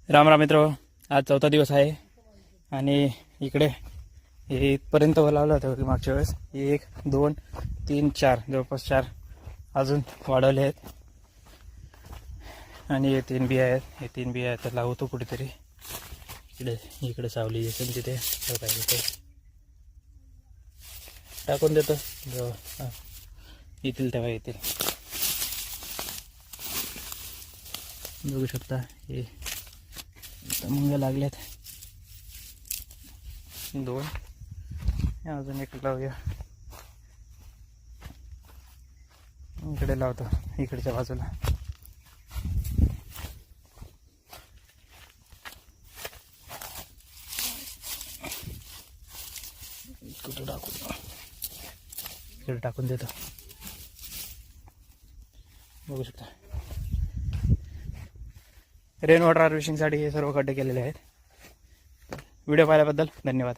राम राम मित्र, आज चौथा दिवस आहे आणि इकडे हे इथपर्यंत लावलं होतं की मागच्या वेळेस 1 2 3 4 जवळपास 4 अजून वाढवले आहेत आणि हे 3 बिया आहेत. हे 3 बिया आहेत तर लावतो कुठेतरी. इकडे सावली असेल तिथे ते टाकून देतो. येतील तेव्हा येतील. बघू शकता हे मुंग्या लागल्यात. 2 अजून एक लावूया. इकडे लावतो इकडच्या बाजूला. कुठं इकडे टाकून देतो. बघू शकता रेन वॉटर हार्वेस्टिंगसाठी हे सर्व खड्डे केलेले आहेत. व्हिडिओ पाहिल्याबद्दल धन्यवाद.